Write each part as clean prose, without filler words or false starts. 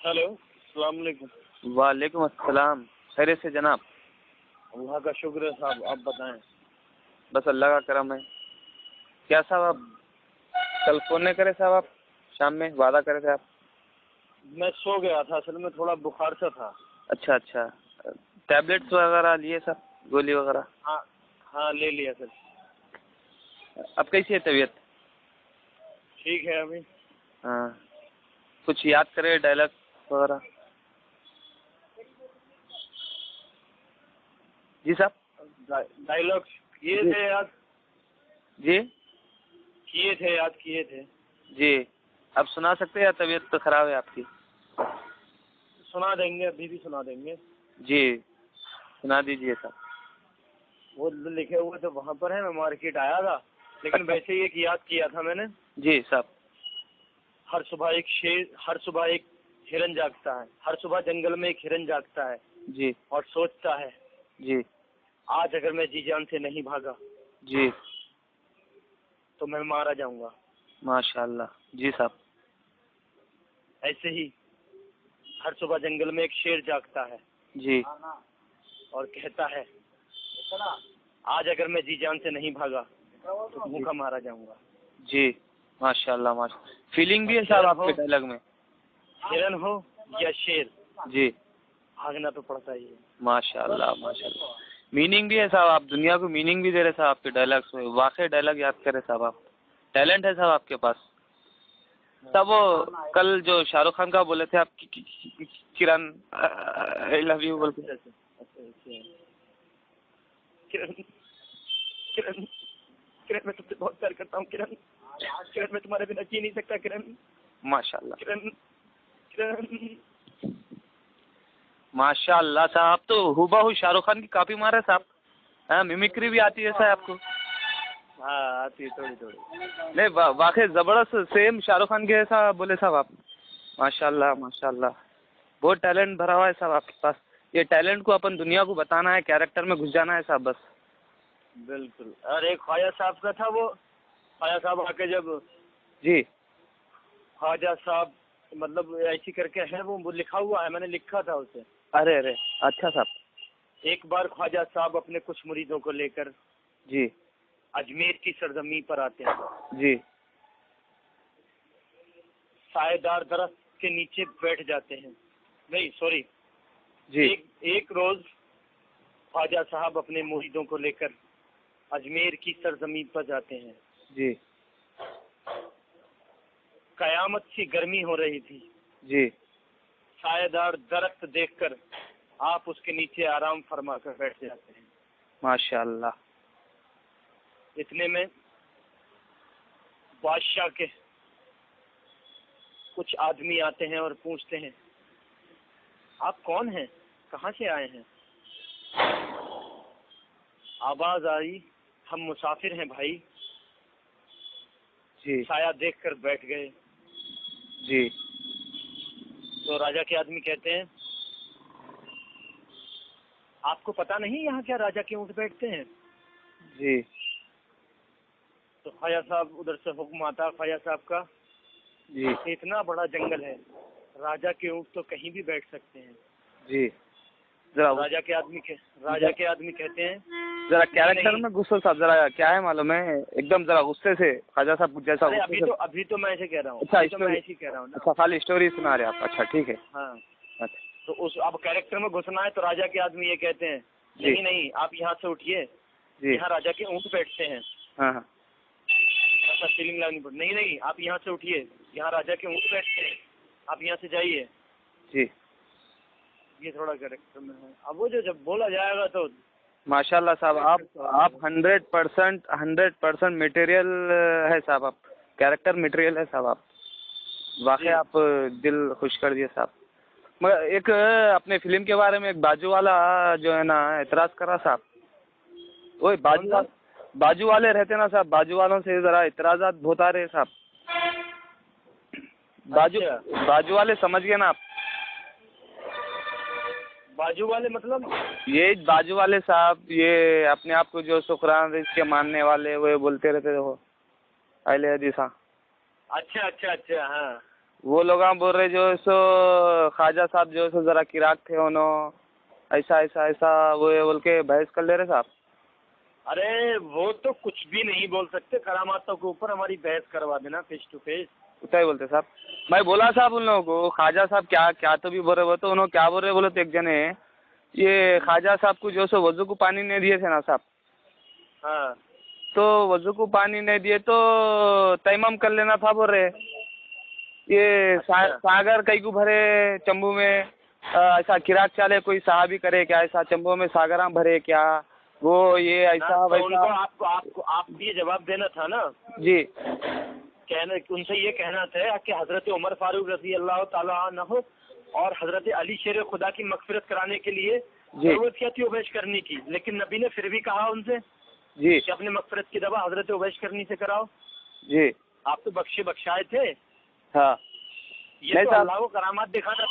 Hello, अस्सलाम वालेकुम। वालेकुम अस्सलाम। खैरियत से जनाब? अल्लाह का शुक्र है साहब, आप बताएं। बस अल्लाह का करम है। क्या साहब आप कल फ़ोन नहीं करे साहब? आप शाम में वादा करे थे आप। मैं सो गया था, असल में थोड़ा बुखार सा था। अच्छा अच्छा, टैबलेट्स वगैरह लिए सर, गोली वगैरह? हाँ हाँ, ले लिया सर। अब कैसी है तबीयत? ठीक है अभी। हाँ, कुछ याद करे डायलॉग वगैरह? जी साहब। डायलॉग किए जी थे याद, जी याद किए थे। जी। अब सुना सकते हैं या तबीयत तो ख़राब है आपकी? सुना देंगे, अभी भी सुना देंगे। जी, सुना दीजिए साहब। वो लिखे हुए तो वहाँ पर है, मैं मार्केट आया था, लेकिन वैसे ही एक याद किया था मैंने। जी साहब। हर सुबह एक हिरन जागता है, हर सुबह जंगल में एक हिरन जागता है जी और सोचता है, जी आज अगर मैं जी जान से नहीं भागा जी। तो मैं मारा जाऊंगा। माशाल्लाह। जी साहब। ऐसे ही हर सुबह जंगल में एक शेर जागता है जी और कहता है, आज अगर मैं जी जान से नहीं भागा तो भूखा मारा जाऊंगा। जी। माशाल्लाह माशा। फीलिंग भी है साहब आपके डायलॉग में। हिरन हो या शेर, जी। भागना तो पड़ता ही है। माशाल्लाह माशाल्लाह। मीनिंग भी है साहब, आप दुनिया को मीनिंग भी दे रहे साहब आपके डायलॉग्स में। वाकई डायलॉग याद करे साहब आप। टैलेंट है साहब आपके पास। तब वो कल जो शाहरुख खान का बोले थे आप किरण आई लव यू बोल के। किरण किरण किरण, मैं तुमसे बहुत प्यार करता हूँ किरण। किरण, मैं तुम्हारे बिना जी नहीं सकता किरण। माशाल्लाह किरण किरण। माशाल्लाह साहब, आप तो हूबहू शाहरुख खान की कॉपी मार रहे साहब। हाँ, मिमिक्री भी आती है साहब आपको? हाँ, आती है थोड़ी थोड़ी। नहीं, वाकई जबरदस्त सेम शाहरुख खान के जैसा बोले साहब आप। माशाल्लाह माशाल्लाह, बहुत टैलेंट भरा हुआ है साहब आपके पास। ये टैलेंट को अपन दुनिया को बताना है, कैरेक्टर में घुस जाना है साहब बस। बिल्कुल। और एक ख्वाजा साहब का था, वो ख्वाजा साहब आके जब, जी। ख्वाजा साहब मतलब ऐसी करके है, वो लिखा हुआ है, मैंने लिखा था उसे। अरे अरे, अच्छा साहब। एक बार ख्वाजा साहब अपने कुछ मुरीदों को लेकर जी अजमेर की सरजमी पर आते हैं। जी सायेदार दरख्त के नीचे बैठ जाते हैं। नहीं सॉरी, जी एक रोज ख्वाजा साहब अपने मुरीदों को लेकर अजमेर की सरजमी पर जाते हैं। जी कयामत सी गर्मी हो रही थी। जी। सायेदार दरख्त देखकर आप उसके नीचे आराम फरमा कर बैठ जाते हैं। माशाल्लाह। इतने में बादशाह के कुछ आदमी आते हैं और पूछते हैं, आप कौन हैं, कहाँ से आए हैं? आवाज आई, हम मुसाफिर हैं भाई। जी साया देखकर बैठ गए। जी तो राजा के आदमी कहते हैं, आपको पता नहीं यहाँ क्या राजा के ऊँट बैठते हैं? जी तो ख्वाजा साहब उधर से हुक्म आता ख्वाजा साहब का, जी इतना बड़ा जंगल है, राजा के ऊँट तो कहीं भी बैठ सकते हैं। जी। जरा राजा के आदमी कहते हैं, जरा कैरेक्टर में घुसो साहब, जरा क्या है मालूम है, एकदम जरा गुस्से से ख्वाजा साहब जैसा। अभी तो मैं ऐसे कह रहा हूँ। अच्छा, तो मैं ऐसे कह रहा हूँ ना। अच्छा, खाली स्टोरी सुना रहे आप? अच्छा ठीक है। हाँ, अच्छा तो उस अब कैरेक्टर में घुसना है तो राजा के आदमी ये कहते हैं, नहीं नहीं, आप यहाँ से उठिए, यहाँ राजा के ऊँट बैठते हैं। हाँ हाँ। ऐसा फीलिंग लानी पड़ती। नहीं नहीं, आप यहाँ से उठिए, यहाँ राजा के ऊँट बैठते हैं, आप यहाँ से जाइए। जी। ये थोड़ा कैरेक्टर में है। अब वो जो जब बोला जाएगा तो माशाल्लाह साहब, आप 100% मटेरियल है साहब, आप कैरेक्टर मटेरियल है साहब आप। वाकई आप दिल खुश कर दिए साहब। मगर एक अपने फिल्म के बारे में एक बाजू वाला जो है ना एतराज कर रहा साहब। वही बाजू वाले रहते ना साहब, बाजू वालों से जरा इतराजात बहुत आ रहे साहब। बाजू वाले समझ गए ना आप? बाजू वाले मतलब ये बाजू वाले साहब, ये अपने आप को जो शुक्रान के मानने वाले वो बोलते रहते हो अहले हदीस। हाँ अच्छा अच्छा अच्छा। हाँ वो लोग बोल रहे जो है सो ख्वाजा साहब जो है सो जरा किराक थे उन्होंने ऐसा ऐसा ऐसा वो बोल के बहस कर ले रहे साहब। अरे वो तो कुछ भी नहीं बोल सकते, करामातों के ऊपर हमारी बहस करवा देना फेस टू फेस। उतना ही बोलते साहब। मैं बोला साहब उन लोगों को ख्वाजा साहब क्या क्या तो भी बोल रहे, वो तो उन्होंने क्या बोल रहे बोले तो एक जने ये ख्वाजा साहब को जो सो वजू को पानी नहीं दिए थे ना साहब, हाँ तो वजू को पानी नहीं दिए तो तैमम कर लेना था बोल रहे। ये सागर कई को भरे चंबू में ऐसा किराक चाले कोई साहबी करे क्या, ऐसा चंबू में सागराम भरे क्या, वो ये ऐसा तो वैसा। उनको आपको ये जवाब देना था ना जी कहने, उनसे ये कहना था कि हजरत उमर फारूक रजी अल्लाह ताला अन्हु और हजरत अली शेर खुदा की मगफिरत कराने के लिए जरूरत क्या थी उवैश करनी की, लेकिन नबी ने फिर भी कहा उनसे जी कि अपनी मगफिरत की दवा हजरत उवैश करनी से कराओ। जी आप तो बख्शाए थे। हाँ ये तो अल्लाह को करामात दिखाना।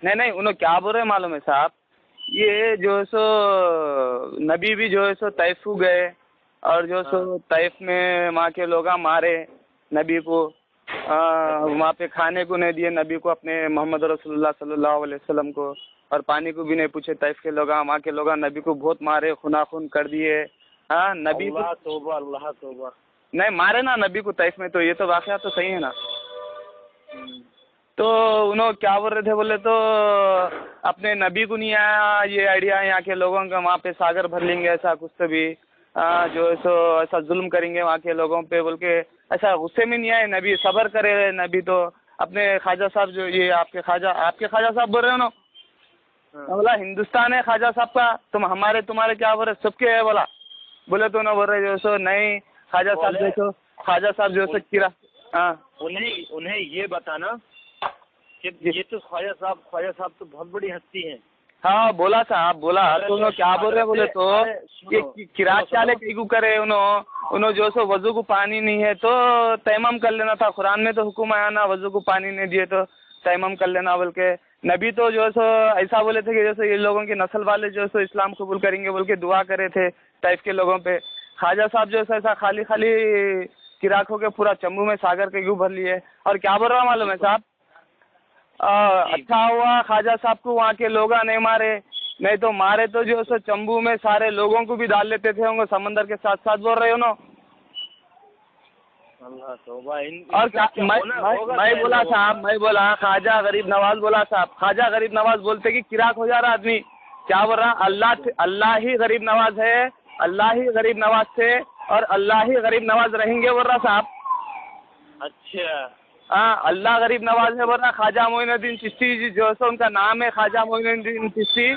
नहीं उन्होंने क्या बोल रहे मालूम है साहब, ये जो है सो नबी भी जो है सो तैफ को गए और जो सो तैफ में वहाँ के लोग मारे नबी को, वहाँ पे खाने को नहीं दिए नबी को अपने मोहम्मद रसूलुल्लाह सल्लल्लाहु अलैहि वसल्लम को, और पानी को भी नहीं पूछे तैफ के लोग, वहाँ के लोग नबी को बहुत मारे, खूनाखून कर दिए। हाँ नबी को अल्लाह तौबा नहीं मारे ना नबी को तैफ में, तो ये तो वाक़या तो सही है ना। तो उन्होंने क्या बोल रहे थे बोले तो अपने नबी को नहीं आया ये आइडिया यहाँ के लोगों का, वहाँ पे सागर भर लेंगे ऐसा कुछ तो भी जो है सो ऐसा जुल्म करेंगे वहाँ के लोगों पे बोल के, ऐसा गुस्से में नहीं आए नबी, सब्र करे नबी। तो अपने ख्वाजा साहब जो ये आपके ख्वाजा साहब बोल रहे हो ना, बोला हिंदुस्तान है ख्वाजा साहब का, तुम हमारे तुम्हारे क्या बोल रहे सबके है बोला, बोले तो ना बोल रहे जो सो नहीं ख्वाजा साहब जो सो किरा। हाँ उन्हें ये बताना कि ये तो ख्वाजा साहब तो बहुत बड़ी हस्ती हैं। हाँ बोला साहब बोला तो उन्होंने क्या बोल रहे बोले तो ये किराक चाले कई को करे उन्होंने जो सो वजू को पानी नहीं है तो तैमम कर लेना था, कुरान में तो हुक्म आया ना वजू को पानी नहीं दिए तो तैमम कर लेना बोल के। नबी तो जो सो ऐसा बोले थे कि जैसे ये लोगों की नस्ल वाले जो सो इस्लाम कबूल करेंगे बोल के दुआ करे थे तैफ के लोगों पे। ख्वाजा साहब जो सो ऐसा खाली किराक हो के पूरा चंबू में सागर के क्यों भर लिए। और क्या बोल रहा मालूम है साहब, अच्छा हुआ ख्वाजा साहब को वहाँ के लोग नहीं मारे, नहीं तो मारे तो जो सो चंबू में सारे लोगों को भी डाल लेते थे होंगे समंदर के साथ साथ, बोल रहे हो ना। और मैं बोला साहब, मैं बोला ख्वाजा गरीब नवाज बोला साहब, ख्वाजा गरीब नवाज बोलते कि किराक हो जा रहा आदमी, क्या बोल रहा अल्लाह ही गरीब नवाज है, अल्लाह ही गरीब नवाज थे और अल्लाह ही गरीब नवाज रहेंगे बोल रहा साहब। अच्छा हाँ अल्लाह गरीब नवाज है बोल रहा। ख्वाजा मोइनुद्दीन चिश्ती जो है उनका नाम है ख्वाजा मोइनुद्दीन चिश्ती।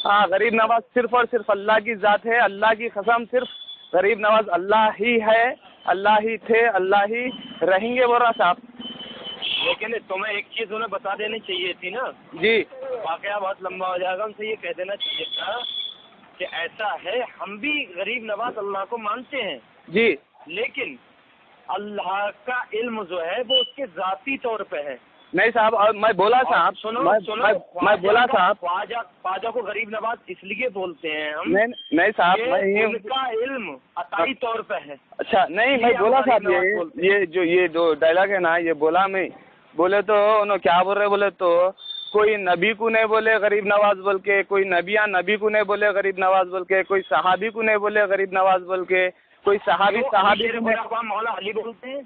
हाँ गरीब नवाज सिर्फ और सिर्फ अल्लाह की ज़ात है, अल्लाह की कसम सिर्फ गरीब नवाज अल्लाह ही है, अल्लाह ही थे, अल्लाह ही रहेंगे बोल रहा साहब। लेकिन तुम्हें एक चीज़ उन्हें बता देनी चाहिए थी ना जी, वाकया बहुत लंबा हो जाएगा, उनसे ये कह देना चाहिए था कि ऐसा है हम भी गरीब नवाज अल्लाह को मानते हैं जी, लेकिन अल्लाह का इल्म जो है वो उसके जाती तौर पे है। नहीं साहब, और मैं बोला साहब, सुनो मैं बोला साहब, ख्वाजा को गरीब नवाज इसलिए बोलते हैं हम, नहीं साहब उनका इल्म अताई तौर पे है। अच्छा नहीं मैं बोला साहब, ये जो डायलॉग है ना ये बोला मैं, बोले तो उन्होंने क्या बोल रहे बोले तो कोई नबी को नहीं बोले गरीब नवाज बोल के, कोई नबी को नहीं बोले गरीब नवाज बोल के, कोई सहाबी को नहीं बोले गरीब नवाज बोल के, कोई सहाबी मौला अली बोलते हैं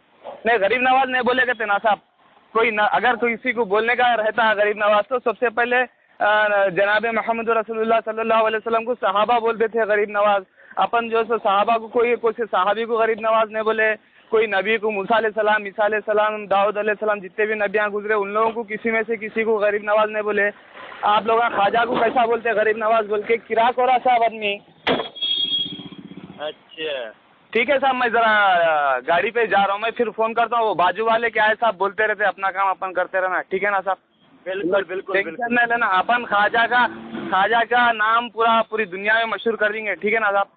नहीं गरीब नवाज नहीं बोले कहते ना साहब। अगर किसी को बोलने का रहता है गरीब नवाज तो सबसे पहले जनाब मोहम्मद रसूलुल्लाह सल्लल्लाहु अलैहि वसल्लम को सहाबा बोलते थे गरीब नवाज। अपन जो सो सहाबा को कोई सहाबी को गरीब नवाज नहीं बोले, कोई नबी को मूसा अलैहिस्सलाम, ईसा अलैहिस्सलाम, दाऊद अलैहिस्सलाम जितने भी नबियाँ गुजरे उन लोगों को किसी में से किसी को गरीब नवाज नहीं बोले। आप लोग ख्वाजा को कैसा बोलते गरीब नवाज बोल के, किराक हो रहा साहब आदमी। अच्छा ठीक है साहब, मैं ज़रा गाड़ी पे जा रहा हूँ, मैं फिर फ़ोन करता हूँ। वो बाजू वाले क्या है साहब बोलते रहते, अपना काम अपन करते रहना, ठीक है ना साहब। बिल्कुल बिल्कुल टेंशन नहीं लेना, अपन ख्वाजा का नाम पूरी दुनिया में मशहूर कर देंगे, ठीक है ना साहब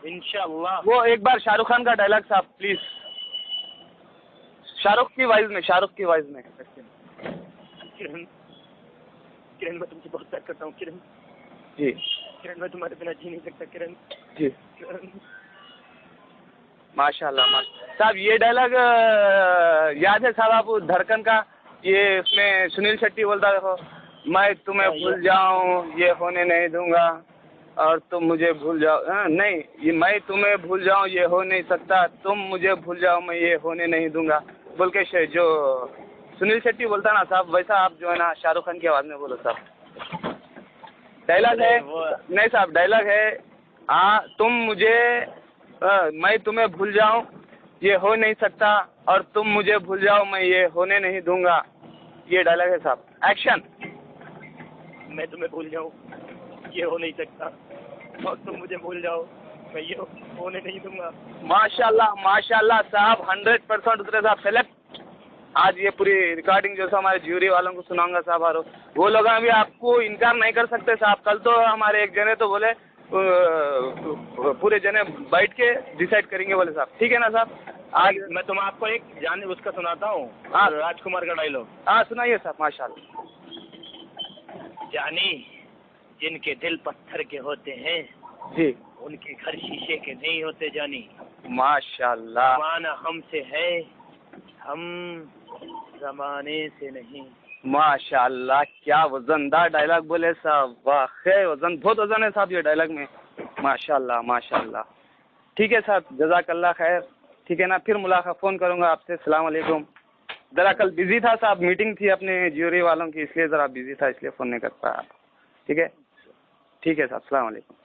इंशाअल्लाह। वो एक बार शाहरुख खान का डायलॉग साहब प्लीज़, शाहरुख की वॉइस में। किरण मैं तुमसे बहुत प्यार करता हूँ किरण जी, किरण मैं तुम्हारे बिना जी नहीं सकता किरण जी किरण। माशाल्लाह। साहब ये डायलॉग याद है साहब आपको धड़कन का? ये उसमें सुनील शेट्टी बोलता देखो, मैं तुम्हें भूल जाऊं ये होने नहीं दूंगा और तुम मुझे भूल जाओ, नहीं ये मैं तुम्हें भूल जाऊं ये हो नहीं सकता, तुम मुझे भूल जाओ मैं ये होने नहीं दूंगा बोल के जो सुनील शेट्टी बोलता ना साहब, वैसा आप जो है ना शाहरुख खान की आवाज़ में बोलो साहब। डायलॉग है नहीं साहब, डायलॉग है तुम मुझे मैं तुम्हें भूल जाऊं ये हो नहीं सकता और तुम मुझे भूल जाओ मैं ये होने नहीं दूंगा, ये डायलॉग है साहब। एक्शन। मैं तुम्हें भूल जाऊं ये हो नहीं सकता और तुम मुझे भूल जाओ मैं ये होने नहीं दूंगा। माशाल्लाह माशाल्लाह साहब, 100% उतरे साहब सेलेक्ट। आज ये पूरी रिकॉर्डिंग जो है हमारे ज्यूरी वालों को सुनाऊंगा साहब, और वो लोग भी आपको इनकार नहीं कर सकते साहब। कल तो हमारे एक जने तो बोले पूरे जने बैठ के डिसाइड करेंगे बोले साहब, ठीक है ना साहब। आज मैं आपको एक जाने उसका सुनाता हूँ, राजकुमार का डायलॉग। हाँ सुनाइए साहब। माशाल्लाह। जानी जिनके दिल पत्थर के होते हैं जी, उनके घर शीशे के नहीं होते जानी। माशाल्लाह। जमाना हमसे है हम जमाने से नहीं। माशाल्लाह, क्या वजनदार डायलॉग बोले साहब, वाकई वजन, बहुत वजन है साहब ये डायलॉग में। माशाल्लाह माशाल्लाह। ठीक है साहब, जज़ाकल्लाह खैर। ठीक है ना, फिर मुलाकात फ़ोन करूँगा आपसे। अस्सलाम वालेकुम। ज़रा कल बिजी था साहब, मीटिंग थी अपने ज्यूरी वालों की, इसलिए ज़रा बिजी था, इसलिए फ़ोन नहीं कर पाया। ठीक है साहब, अस्सलाम वालेकुम।